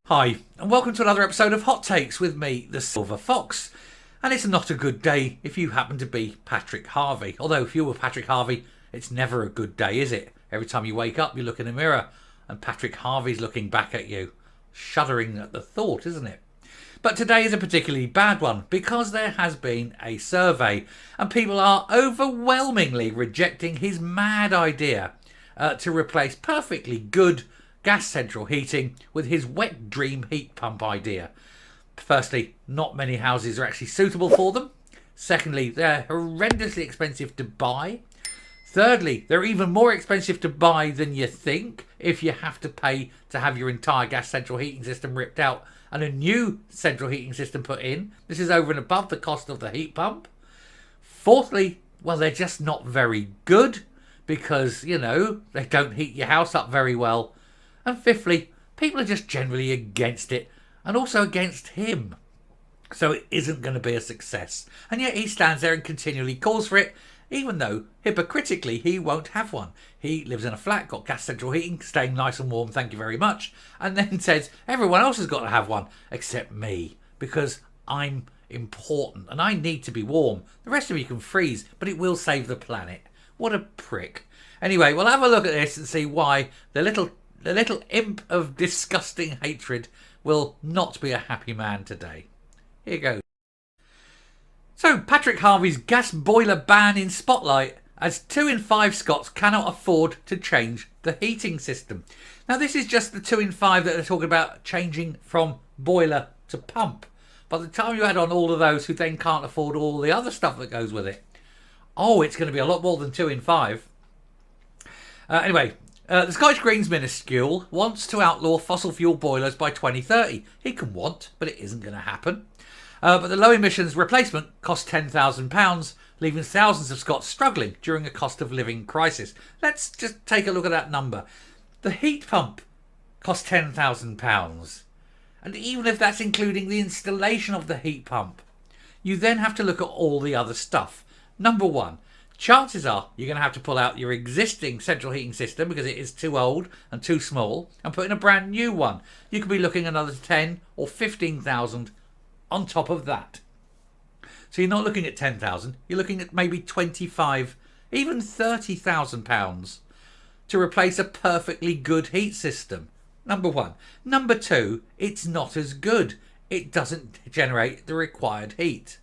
Hi, and welcome to another episode of Hot Takes with me, the Silver Fox. And it's not a good day if you happen to be Patrick Harvie. Although if you were Patrick Harvie, it's never a good day, is it? Every time you wake up, you look in the mirror and Patrick Harvie's looking back at you. Shuddering at the thought, isn't it? But today is a particularly bad one because there has been a survey and people are overwhelmingly rejecting his mad idea to replace perfectly good gas central heating with his wet dream heat pump idea. Firstly, not many houses are actually suitable for them. Secondly, they're horrendously expensive to buy. Thirdly, they're even more expensive to buy than you think if you have to pay to have your entire gas central heating system ripped out and a new central heating system put in. This is over and above the cost of the heat pump. Fourthly, well, they're just not very good because, they don't heat your house up very well. And fifthly, people are just generally against it and also against him. So it isn't going to be a success. And yet he stands there and continually calls for it, even though, hypocritically, he won't have one. He lives in a flat, got gas central heating, staying nice and warm, thank you very much, and then says everyone else has got to have one, except me, because I'm important and I need to be warm. The rest of you can freeze, but it will save the planet. What a prick. Anyway, we'll have a look at this and see why the little imp of disgusting hatred will not be a happy man today. Here goes. So, Patrick Harvie's gas boiler ban in spotlight as 2 in 5 Scots cannot afford to change the heating system. Now, this is just the 2 in 5 that they're talking about changing from boiler to pump. By the time you add on all of those who then can't afford all the other stuff that goes with it, it's going to be a lot more than 2 in 5. Anyway, the Scottish Greens Minuscule wants to outlaw fossil fuel boilers by 2030. He can want, but it isn't going to happen. But the low emissions replacement costs £10,000, leaving thousands of Scots struggling during a cost of living crisis. Let's just take a look at that number. The heat pump costs £10,000. And even if that's including the installation of the heat pump, you then have to look at all the other stuff. Number one, chances are you're going to have to pull out your existing central heating system because it is too old and too small and put in a brand new one. You could be looking at another 10 or 15,000 on top of that. So you're not looking at 10,000, you're looking at maybe 25, even £30,000 to replace a perfectly good heat system. Number one. Number two, it's not as good. It doesn't generate the required heat.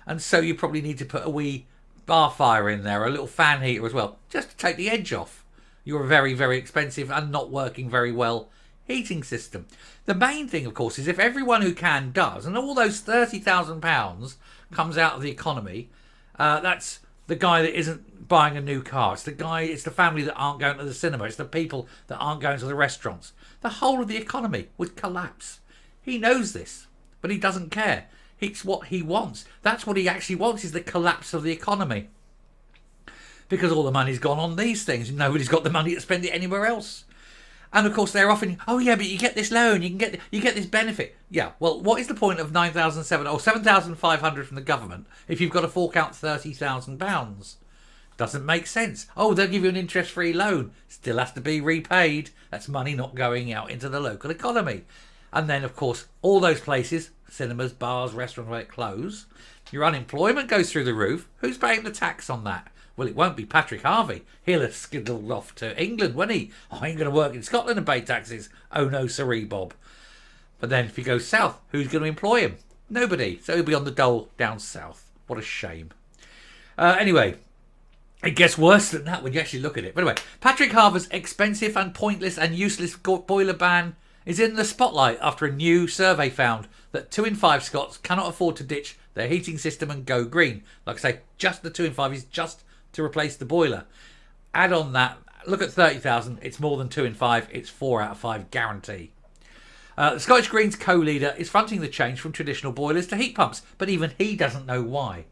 And so you probably need to put a wee bar fire in there, a little fan heater as well, just to take the edge off your very, very expensive and not working very well heating system. The main thing, of course, is if everyone who can does, and all those £30,000 comes out of the economy, that's the guy that isn't buying a new car. It's the family that aren't going to the cinema. It's the people that aren't going to the restaurants. The whole of the economy would collapse. He knows this, but he doesn't care. It's what he wants. That's what he actually wants, is the collapse of the economy. Because all the money's gone on these things. Nobody's got the money to spend it anywhere else. And of course they're offering, but you get this loan, you get this benefit. Yeah, well, what is the point of 9,700 or 7,500 from the government if you've got to fork out £30,000? Doesn't make sense. They'll give you an interest-free loan. Still has to be repaid. That's money not going out into the local economy. And then, of course, all those places, cinemas, bars, restaurants, where it close, your unemployment goes through the roof. Who's paying the tax on that? Well, it won't be Patrick Harvie. He'll have skiddled off to England, won't he? I ain't going to work in Scotland and pay taxes. Oh no, siree, Bob. But then if he goes south, who's going to employ him? Nobody. So he'll be on the dole down south. What a shame. Anyway, it gets worse than that when you actually look at it. But anyway, Patrick Harvie's expensive and pointless and useless boiler ban is in the spotlight after a new survey found that 2 in 5 Scots cannot afford to ditch their heating system and go green. Like I say, just the 2 in 5 is just to replace the boiler. Add on that, look at 30,000, it's more than 2 in 5, it's 4 out of 5 guarantee. The Scottish Greens co-leader is fronting the change from traditional boilers to heat pumps, but even he doesn't know why.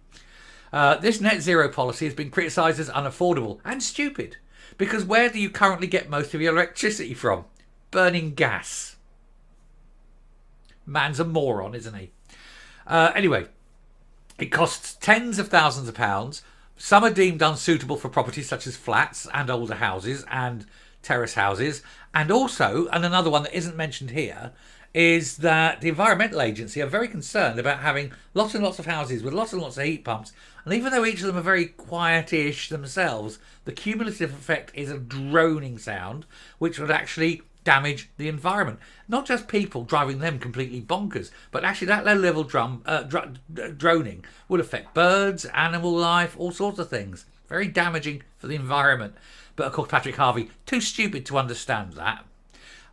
This net zero policy has been criticised as unaffordable and stupid, because where do you currently get most of your electricity from? Burning gas. Man's a moron, isn't he? Anyway, it costs tens of thousands of pounds. Some are deemed unsuitable for properties such as flats and older houses and terrace houses. And also, and another one that isn't mentioned here, is that the Environmental Agency are very concerned about having lots and lots of houses with lots and lots of heat pumps. And even though each of them are very quietish themselves, the cumulative effect is a droning sound, which would actually damage the environment. Not just people driving them completely bonkers, but actually that low-level droning would affect birds, animal life, all sorts of things. Very damaging for the environment. But of course, Patrick Harvie, too stupid to understand that.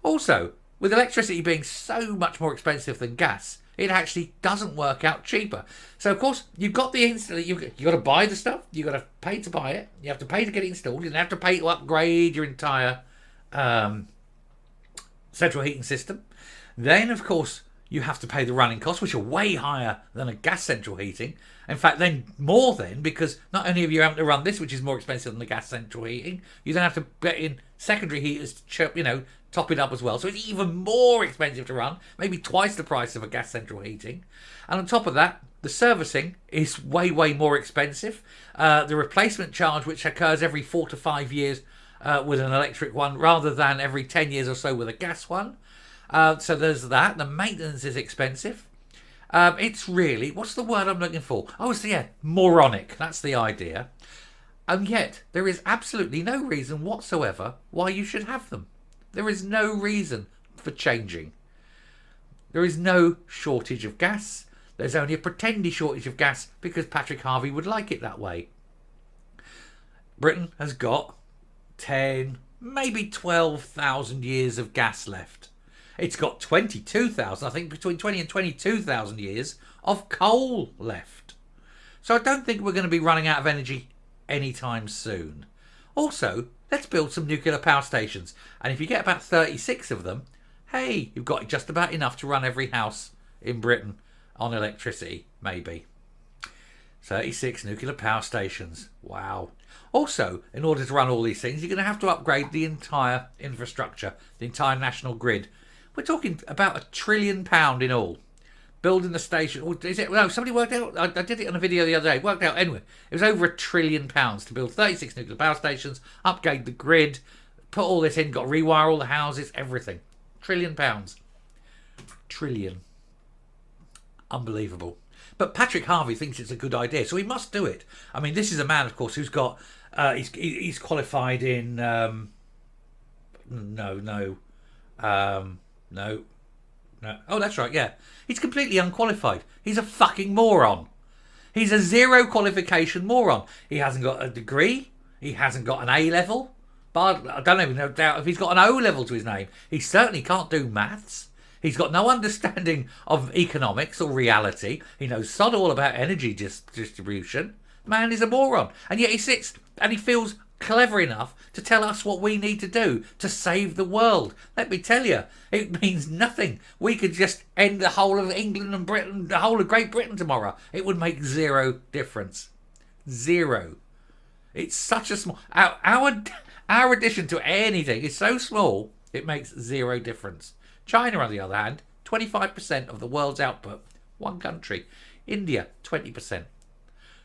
Also, with electricity being so much more expensive than gas, it actually doesn't work out cheaper. So of course, you've got the instant. You got to buy the stuff. You got to pay to buy it. You have to pay to get it installed. You have to pay to upgrade your entire central heating system. Then, of course, you have to pay the running costs, which are way higher than a gas central heating. In fact, then more then, because not only have you having to run this, which is more expensive than the gas central heating, you then have to get in secondary heaters to top it up as well. So it's even more expensive to run, maybe twice the price of a gas central heating. And on top of that, the servicing is way, way more expensive. The replacement charge, which occurs every 4 to 5 years with an electric one, rather than every 10 years or so with a gas one. So there's that. The maintenance is expensive. It's really, what's the word I'm looking for? Oh, so yeah, moronic. That's the idea. And yet, there is absolutely no reason whatsoever why you should have them. There is no reason for changing. There is no shortage of gas. There's only a pretended shortage of gas because Patrick Harvie would like it that way. Britain has got 10, maybe 12,000 years of gas left. It's got 22,000, I think between 20 and 22,000 years of coal left. So I don't think we're going to be running out of energy anytime soon. Also, let's build some nuclear power stations. And if you get about 36 of them, hey, you've got just about enough to run every house in Britain on electricity, maybe. 36 nuclear power stations. Wow. Also, in order to run all these things, you're going to have to upgrade the entire infrastructure, the entire national grid. We're talking about £1 trillion in all. Building the station. Is it? No, somebody worked out. I did it on a video the other day. It worked out anyway. It was over £1 trillion to build 36 nuclear power stations, upgrade the grid, put all this in, got to rewire all the houses, everything. £1 trillion. Trillion. Unbelievable. But Patrick Harvie thinks it's a good idea, so he must do it. I mean, this is a man, of course, who's got. He's qualified in. No. Oh, that's right, yeah. He's completely unqualified. He's a fucking moron. He's a zero qualification moron. He hasn't got a degree. He hasn't got an A level. But I don't even doubt if he's got an O level to his name. He certainly can't do maths. He's got no understanding of economics or reality. He knows sod all about energy distribution. Man is a moron. And yet he sits and he feels clever enough to tell us what we need to do to save the world. Let me tell you, it means nothing. We could just end the whole of England and Britain, the whole of Great Britain tomorrow. It would make zero difference. Zero. It's such a small... Our addition to anything is so small, it makes zero difference. China, on the other hand, 25% of the world's output. One country. India, 20%.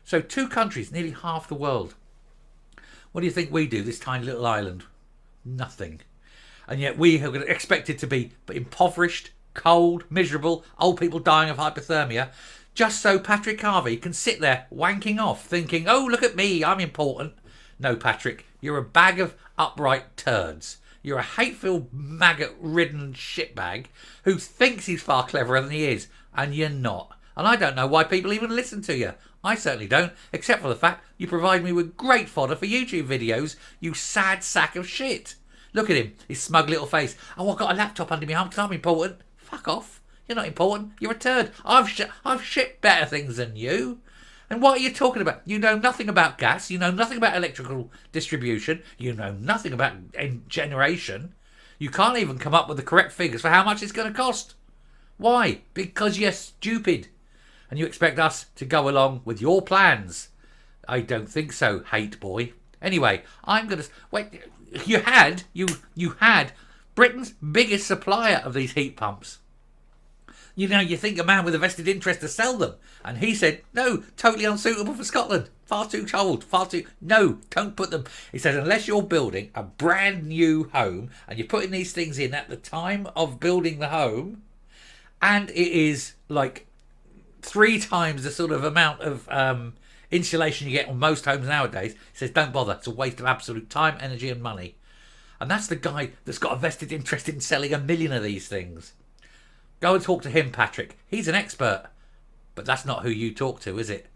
So 2 countries, nearly half the world. What do you think we do, this tiny little island? Nothing. And yet we are expected to be impoverished, cold, miserable, old people dying of hypothermia, just so Patrick Harvie can sit there wanking off, thinking, oh, look at me, I'm important. No, Patrick, you're a bag of upright turds. You're a hate-filled, maggot-ridden shitbag who thinks he's far cleverer than he is, and you're not. And I don't know why people even listen to you. I certainly don't, except for the fact you provide me with great fodder for YouTube videos, you sad sack of shit. Look at him, his smug little face. Oh, I've got a laptop under my arm because I'm important. Fuck off. You're not important. You're a turd. I've shipped better things than you. And what are you talking about? You know nothing about gas. You know nothing about electrical distribution. You know nothing about generation. You can't even come up with the correct figures for how much it's going to cost. Why? Because you're stupid. And you expect us to go along with your plans. I don't think so, hate boy. Anyway, I'm going to... Wait, you had Britain's biggest supplier of these heat pumps. You know, you think a man with a vested interest to sell them. And he said, no, totally unsuitable for Scotland. Far too cold, No, don't put them... He said, unless you're building a brand new home and you're putting these things in at the time of building the home, And it is like 3 times the sort of amount of insulation you get on most homes nowadays. He says, don't bother. It's a waste of absolute time, energy and money. And that's the guy that's got a vested interest in selling 1 million of these things. Go and talk to him, Patrick. He's an expert. But that's not who you talk to, is it?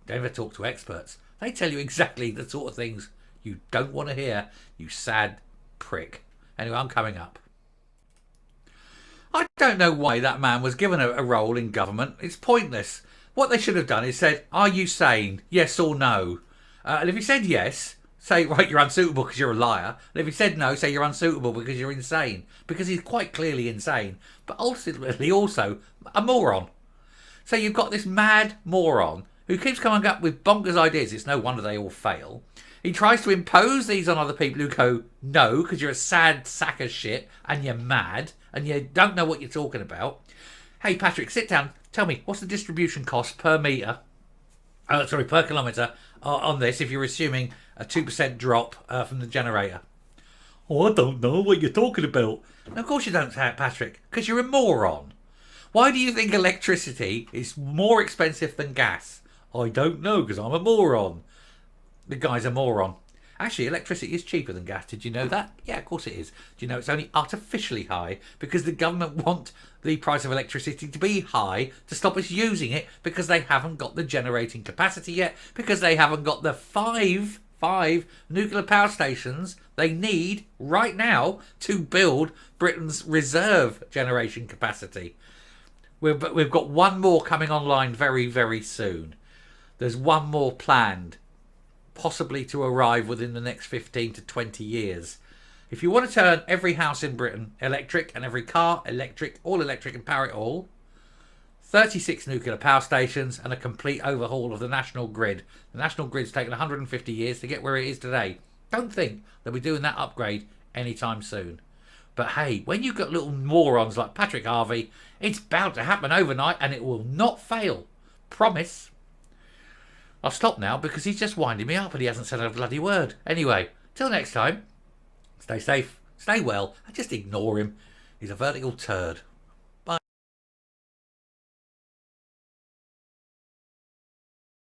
Don't ever talk to experts. They tell you exactly the sort of things you don't want to hear, you sad prick. Anyway, I'm coming up. I don't know why that man was given a role in government. It's pointless. What they should have done is said, are you sane? Yes or no? And if he said yes, say, right, you're unsuitable because you're a liar. And if he said no, say you're unsuitable because you're insane. Because he's quite clearly insane. But ultimately also a moron. So you've got this mad moron who keeps coming up with bonkers ideas. It's no wonder they all fail. He tries to impose these on other people who go, no, because you're a sad sack of shit and you're mad and you don't know what you're talking about. Hey, Patrick, sit down. Tell me, what's the distribution cost per metre? Per kilometre on this if you're assuming a 2% drop from the generator? Oh, I don't know what you're talking about. No, of course you don't, Patrick, because you're a moron. Why do you think electricity is more expensive than gas? I don't know, because I'm a moron. The guy's a moron. Actually, electricity is cheaper than gas. Did you know that? Yeah, of course it is. Do you know it's only artificially high because the government want the price of electricity to be high to stop us using it because they haven't got the generating capacity yet, because they haven't got the five nuclear power stations they need right now to build Britain's reserve generation capacity. We've got one more coming online very, very soon. There's one more planned, possibly to arrive within the next 15 to 20 years. If you want to turn every house in Britain electric and every car electric, all electric and power it all, 36 nuclear power stations and a complete overhaul of the national grid. The national grid's taken 150 years to get where it is today. Don't think they'll be doing that upgrade anytime soon. But hey, when you've got little morons like Patrick Harvie, it's bound to happen overnight and it will not fail. Promise. I'll stop now because he's just winding me up and he hasn't said a bloody word. Anyway, till next time, stay safe, stay well, and just ignore him. He's a vertical turd.